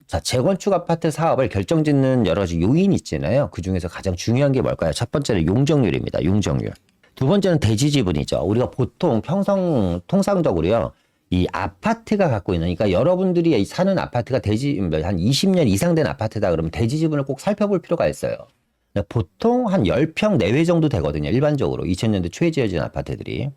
자, 재건축 아파트 사업을 결정짓는 여러 가지 요인이 있잖아요. 그 중에서 가장 중요한 게 뭘까요? 첫 번째는 용적률입니다. 용적률. 두 번째는 대지 지분이죠. 우리가 보통 통상적으로요. 이 아파트가 갖고 있는, 그러니까 여러분들이 사는 아파트가 한 20년 이상 된 아파트다 그러면 대지 지분을 꼭 살펴볼 필요가 있어요. 보통 한 10평 내외 정도 되거든요. 일반적으로 2000년대 초에 지어진 아파트들이.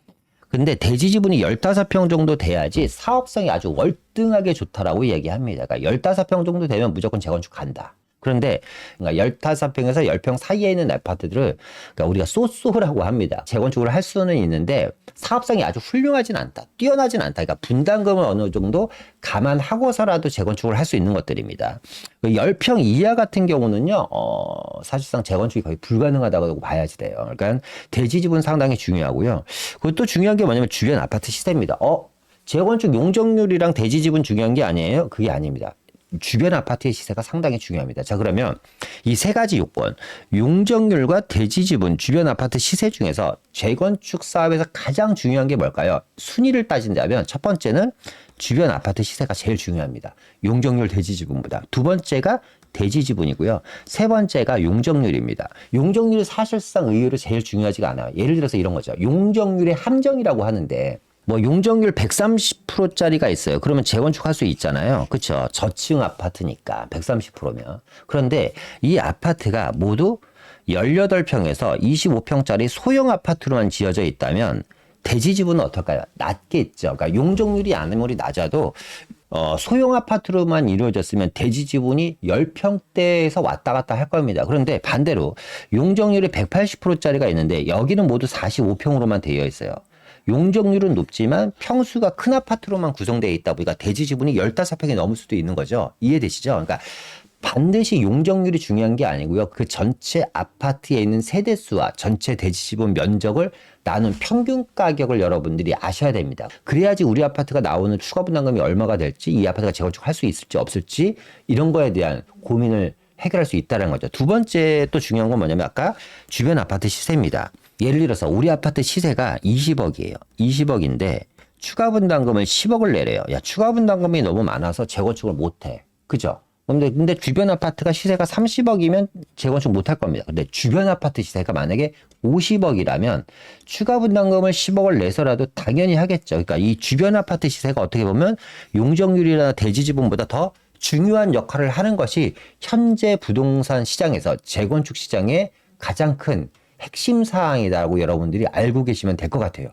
근데 대지 지분이 15평 정도 돼야지 사업성이 아주 월등하게 좋다라고 얘기합니다. 그러니까 15평 정도 되면 무조건 재건축 간다. 그런데 그러니까 15평에서 10평 사이에 있는 아파트들을 그러니까 우리가 쏘쏘라고 합니다. 재건축을 할 수는 있는데 사업성이 아주 훌륭하진 않다. 뛰어나진 않다. 그러니까 분담금을 어느 정도 감안하고서라도 재건축을 할 수 있는 것들입니다. 10평 이하 같은 경우는요. 사실상 재건축이 거의 불가능하다고 봐야지 돼요. 그러니까 대지 지분 상당히 중요하고요. 그것도 중요한 게 뭐냐면 주변 아파트 시세입니다. 재건축 용적률이랑 대지 지분 중요한 게 아니에요? 그게 아닙니다. 주변 아파트의 시세가 상당히 중요합니다. 자, 그러면 이 세 가지 요건, 용적률과 대지 지분, 주변 아파트 시세 중에서 재건축 사업에서 가장 중요한 게 뭘까요? 순위를 따진다면 첫 번째는 주변 아파트 시세가 제일 중요합니다. 용적률, 대지 지분보다. 두 번째가 대지 지분이고요. 세 번째가 용적률입니다. 용적률이 사실상 의외로 제일 중요하지가 않아요. 예를 들어서 이런 거죠. 용적률의 함정이라고 하는데 용적률 130%짜리가 있어요. 그러면 재건축할 수 있잖아요. 그렇죠? 저층 아파트니까 130%면. 그런데 이 아파트가 모두 18평에서 25평짜리 소형 아파트로만 지어져 있다면 대지 지분은 어떨까요? 낮겠죠. 그러니까 용적률이 아무리 낮아도 소형 아파트로만 이루어졌으면 대지 지분이 10평대에서 왔다 갔다 할 겁니다. 그런데 반대로 용적률이 180%짜리가 있는데 여기는 모두 45평으로만 되어 있어요. 용적률은 높지만 평수가 큰 아파트로만 구성되어 있다 보니까 대지 지분이 15평이 넘을 수도 있는 거죠. 이해되시죠? 그러니까 반드시 용적률이 중요한 게 아니고요. 그 전체 아파트에 있는 세대수와 전체 대지 지분 면적을 나눈 평균 가격을 여러분들이 아셔야 됩니다. 그래야지 우리 아파트가 나오는 추가 분담금이 얼마가 될지, 이 아파트가 재건축할 수 있을지 없을지 이런 거에 대한 고민을 해결할 수 있다는 거죠. 두 번째 또 중요한 건 뭐냐면 아까 주변 아파트 시세입니다. 예를 들어서 우리 아파트 시세가 20억이에요. 20억인데 추가 분담금을 10억을 내래요. 야, 추가 분담금이 너무 많아서 재건축을 못 해. 그죠? 근데 주변 아파트가 시세가 30억이면 재건축 못 할 겁니다. 근데 주변 아파트 시세가 만약에 50억이라면 추가 분담금을 10억을 내서라도 당연히 하겠죠. 그러니까 이 주변 아파트 시세가 어떻게 보면 용적률이나 대지 지분보다 더 중요한 역할을 하는 것이 현재 부동산 시장에서 재건축 시장의 가장 큰 핵심 사항이라고 여러분들이 알고 계시면 될 것 같아요.